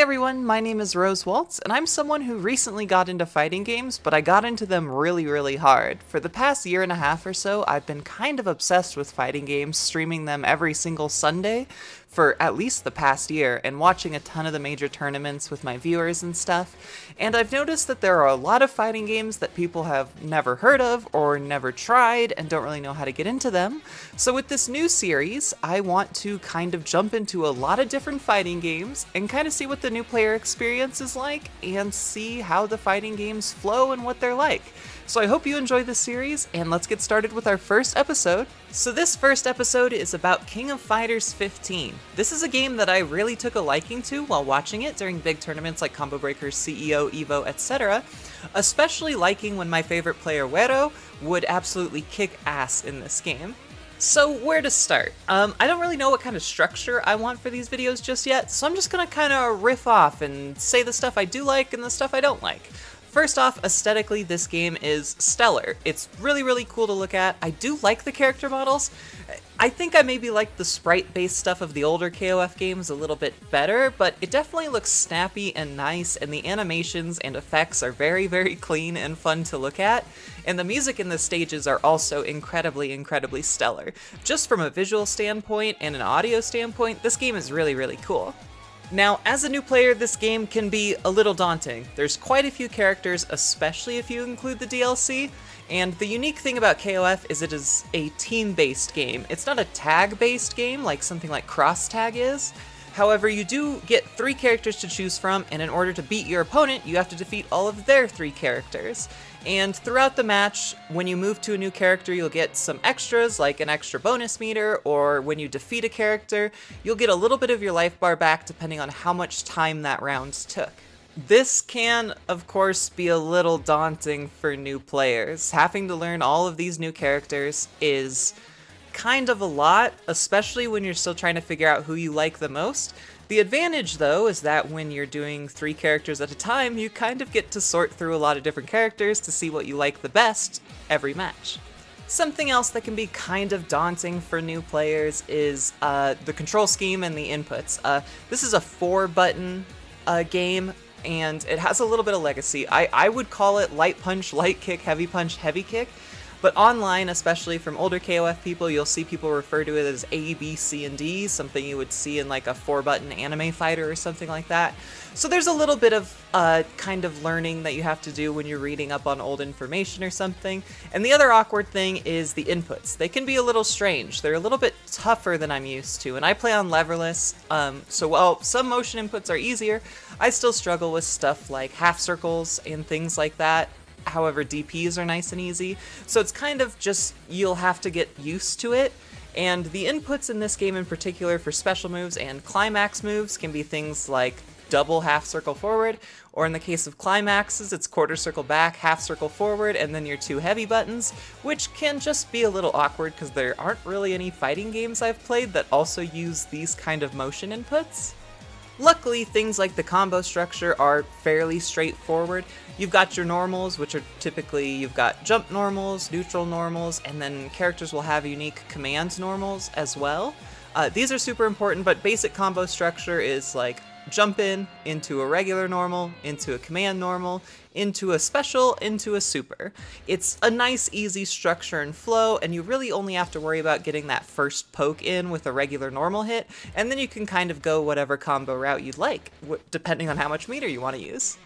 everyone, my name is Rose Waltz, and I'm someone who recently got into fighting games, but I got into them really hard. For the past year and a half or so, I've been kind of obsessed with fighting games, streaming them every single Sunday for at least the past year, and watching a ton of the major tournaments with my viewers and stuff. And I've noticed that there are a lot of fighting games that people have never heard of or never tried and don't really know how to get into them. So with this new series, I want to kind of jump into a lot of different fighting games and kind of see what the new player experience is like and see how the fighting games flow and what they're like. So I hope you enjoy this series, and let's get started with our first episode. So this first episode is about King of Fighters 15. This is a game that I really took a liking to while watching it during big tournaments like Combo Breakers, CEO, EVO, etc. Especially liking when my favorite player, Wero, would absolutely kick ass in this game. So where to start? I don't really know what kind of structure I want for these videos just yet, so I'm just gonna kind of riff off and say the stuff I do like and the stuff I don't like. First off, aesthetically, this game is stellar. It's really cool to look at. I do like the character models. I think I maybe like the sprite-based stuff of the older KOF games a little bit better, but it definitely looks snappy and nice, and the animations and effects are very clean and fun to look at. And the music in the stages are also incredibly stellar. Just from a visual standpoint and an audio standpoint, this game is really cool. Now, as a new player, this game can be a little daunting. There's quite a few characters, especially if you include the DLC, and the unique thing about KOF is it is a team-based game. It's not a tag-based game like something like Cross Tag is. However, you do get 3 characters to choose from, and in order to beat your opponent, you have to defeat all of their 3 characters. And throughout the match, when you move to a new character, you'll get some extras, like an extra bonus meter, or when you defeat a character, you'll get a little bit of your life bar back depending on how much time that round took. This can, of course, be a little daunting for new players. Having to learn all of these new characters is kind of a lot, especially when you're still trying to figure out who you like the most. The advantage, though, is that when you're doing 3 characters at a time, you kind of get to sort through a lot of different characters to see what you like the best every match. Something else that can be kind of daunting for new players is the control scheme and the inputs. This is a 4-button game, and it has a little bit of legacy. I would call it light punch, light kick, heavy punch, heavy kick. But online, especially from older KOF people, you'll see people refer to it as A, B, C, and D, something you would see in like a 4-button anime fighter or something like that. So there's a little bit of kind of learning that you have to do when you're reading up on old information or something. And the other awkward thing is the inputs. They can be a little strange. They're a little bit tougher than I'm used to, and I play on leverless, so while some motion inputs are easier, I still struggle with stuff like half circles and things like that. However, DPs are nice and easy, so it's kind of just, you'll have to get used to it. And the inputs in this game in particular for special moves and climax moves can be things like double half circle forward, or in the case of climaxes, it's quarter circle back, half circle forward, and then your 2 heavy buttons, which can just be a little awkward because there aren't really any fighting games I've played that also use these kind of motion inputs. Luckily, things like the combo structure are fairly straightforward. You've got your normals, which are typically, you've got jump normals, neutral normals, and then characters will have unique command normals as well. These are super important, but basic combo structure is like jump in, into a regular normal, into a command normal, into a special, into a super. It's a nice, easy structure and flow, and you really only have to worry about getting that first poke in with a regular normal hit, and then you can kind of go whatever combo route you'd like, depending on how much meter you want to use.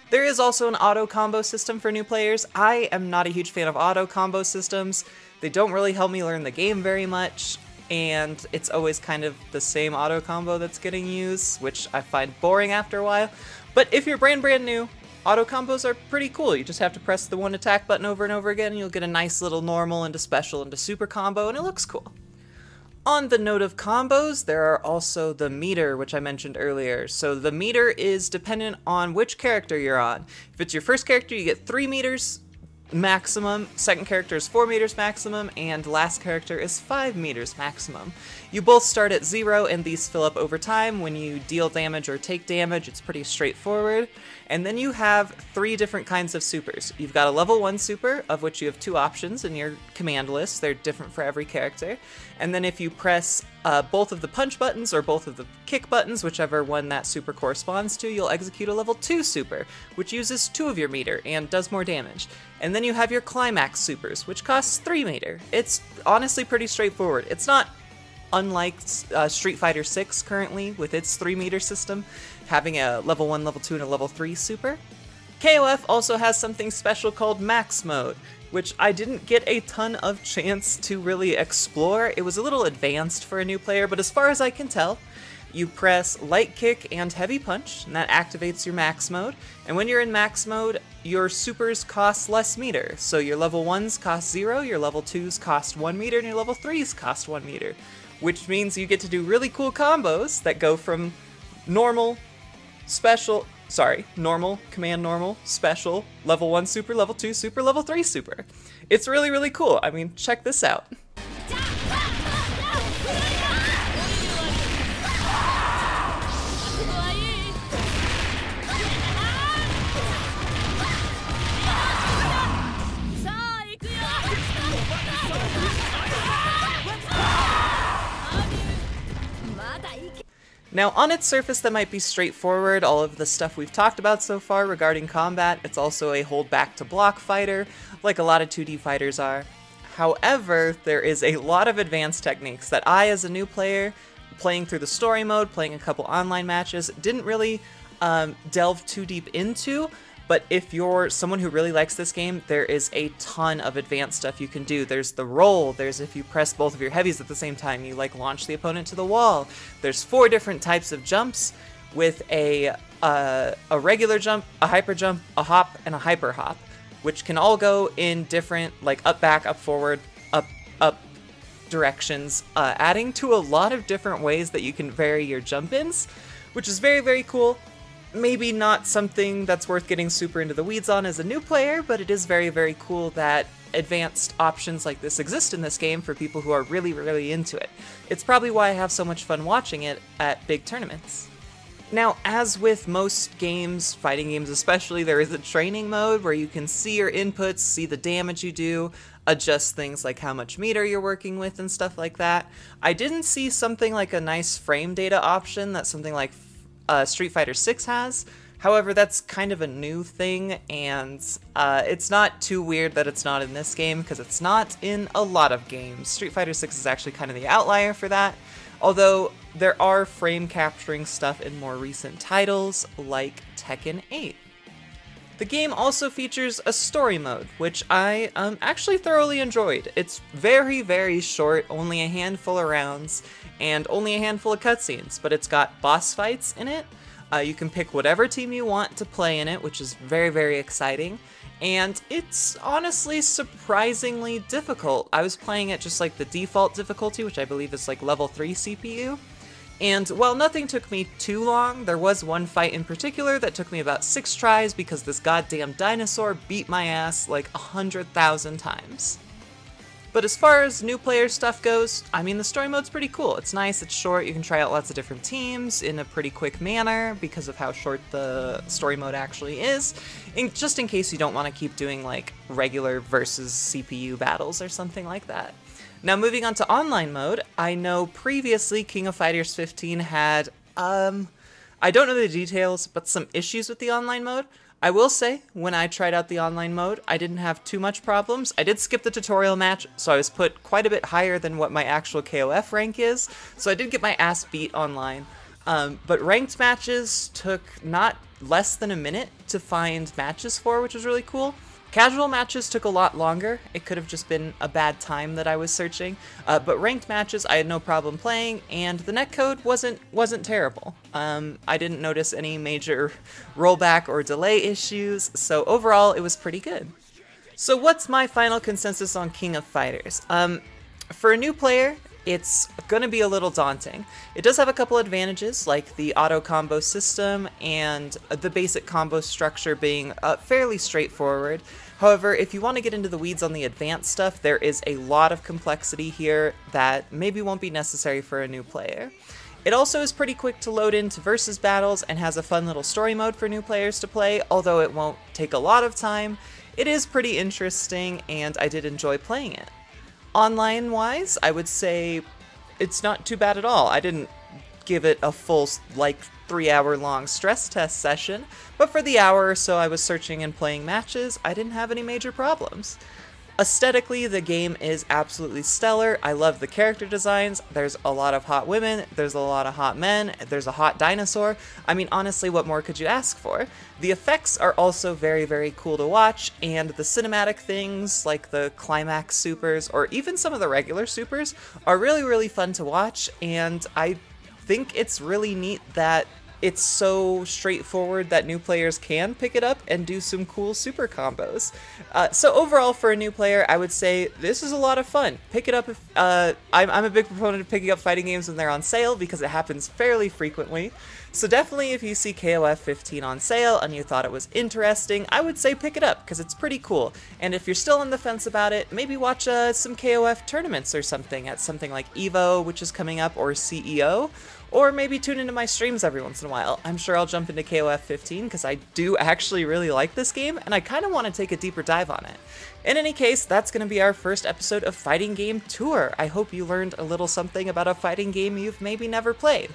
There is also an auto combo system for new players. I am not a huge fan of auto combo systems. They don't really help me learn the game very much, and it's always kind of the same auto combo that's getting used, which I find boring after a while. But if you're brand new, auto combos are pretty cool. You just have to press the 1 attack button over and over again, and you'll get a nice little normal into special into super combo, and it looks cool. On the note of combos, there are also the meter, which I mentioned earlier. So the meter is dependent on which character you're on. If it's your first character, you get 3 meters. maximum, second character is 4 meters maximum, and last character is 5 meters maximum. You both start at 0, and these fill up over time. When you deal damage or take damage, it's pretty straightforward. And then you have 3 different kinds of supers. You've got a level 1 super, of which you have 2 options in your command list. They're different for every character. And then if you press both of the punch buttons or both of the kick buttons, whichever one that super corresponds to, you'll execute a level 2 super, which uses 2 of your meter and does more damage. And then you have your climax supers, which costs 3 meter. It's honestly pretty straightforward. It's not unlike Street Fighter 6 currently with its 3 meter system, having a level 1, level 2, and a level 3 super. KOF also has something special called Max Mode, which I didn't get a ton of chance to really explore. It was a little advanced for a new player, but as far as I can tell, you press light kick and heavy punch, and that activates your max mode. And when you're in max mode, your supers cost less meter. So your level 1s cost 0, your level 2s cost 1 meter, and your level 3s cost 1 meter. Which means you get to do really cool combos that go from normal, special, normal, command normal, special, level 1 super, level 2 super, level 3 super. It's really, really cool. I mean, check this out. Now, on its surface, that might be straightforward, all of the stuff we've talked about so far regarding combat. It's also a hold back to block fighter, like a lot of 2D fighters are. However, there is a lot of advanced techniques that I, as a new player, playing through the story mode, playing a couple online matches, didn't really delve too deep into. But if you're someone who really likes this game, there is a ton of advanced stuff you can do. There's the roll, there's if you press both of your heavies at the same time, you like launch the opponent to the wall. There's 4 different types of jumps with a regular jump, a hyper jump, a hop, and a hyper hop, which can all go in different, like up, back, up, forward, up directions, adding to a lot of different ways that you can vary your jump ins, which is very, very cool. Maybe not something that's worth getting super into the weeds on as a new player, but it is very, very cool that advanced options like this exist in this game for people who are really, really into it. It's probably why I have so much fun watching it at big tournaments. Now, as with most games, fighting games especially, there is a training mode where you can see your inputs, see the damage you do, adjust things like how much meter you're working with and stuff like that. I didn't see something like a nice frame data option that something like Street Fighter 6 has. However, that's kind of a new thing, and it's not too weird that it's not in this game, because it's not in a lot of games. Street Fighter 6 is actually kind of the outlier for that, although there are frame capturing stuff in more recent titles, like Tekken 8. The game also features a story mode, which I actually thoroughly enjoyed. It's very, very short, only a handful of rounds, and only a handful of cutscenes, but it's got boss fights in it. You can pick whatever team you want to play in it, which is very, very exciting, and it's honestly surprisingly difficult. I was playing at just like the default difficulty, which I believe is like level 3 CPU, and while nothing took me too long, there was one fight in particular that took me about 6 tries because this goddamn dinosaur beat my ass like 100,000 times. But as far as new player stuff goes, I mean, the story mode's pretty cool. It's nice, it's short, you can try out lots of different teams in a pretty quick manner because of how short the story mode actually is, and just in case you don't want to keep doing like regular versus CPU battles or something like that. Now, moving on to online mode, I know previously King of Fighters 15 had, I don't know the details, but some issues with the online mode. I will say, when I tried out the online mode, I didn't have too much problems. I did skip the tutorial match, so I was put quite a bit higher than what my actual KOF rank is, so I did get my ass beat online. But ranked matches took not less than a minute to find matches for, which was really cool. Casual matches took a lot longer. It could have just been a bad time that I was searching, but ranked matches I had no problem playing, and the netcode wasn't terrible. I didn't notice any major rollback or delay issues, so overall it was pretty good. So what's my final consensus on King of Fighters? For a new player, it's going to be a little daunting. It does have a couple advantages, like the auto combo system and the basic combo structure being fairly straightforward. However, if you want to get into the weeds on the advanced stuff, there is a lot of complexity here that maybe won't be necessary for a new player. It also is pretty quick to load into versus battles and has a fun little story mode for new players to play, although it won't take a lot of time. It is pretty interesting, and I did enjoy playing it. Online-wise, I would say it's not too bad at all. I didn't give it a full, like, 3-hour long stress test session, but for the hour or so I was searching and playing matches, I didn't have any major problems. Aesthetically, the game is absolutely stellar. I love the character designs. There's a lot of hot women, there's a lot of hot men, there's a hot dinosaur. I mean, honestly, what more could you ask for? The effects are also very, very cool to watch, and the cinematic things, like the climax supers, or even some of the regular supers, are really, really fun to watch, and I think it's really neat that it's so straightforward that new players can pick it up and do some cool super combos. So overall, for a new player, I would say this is a lot of fun. Pick it up if, I'm a big proponent of picking up fighting games when they're on sale because it happens fairly frequently. So definitely if you see KOF 15 on sale and you thought it was interesting, I would say pick it up because it's pretty cool. And if you're still on the fence about it, maybe watch some KOF tournaments or something at something like EVO, which is coming up, or CEO. Or maybe tune into my streams every once in a while. I'm sure I'll jump into KOF 15 because I do actually really like this game and I kind of want to take a deeper dive on it. In any case, that's going to be our first episode of Fighting Game Tour. I hope you learned a little something about a fighting game you've maybe never played.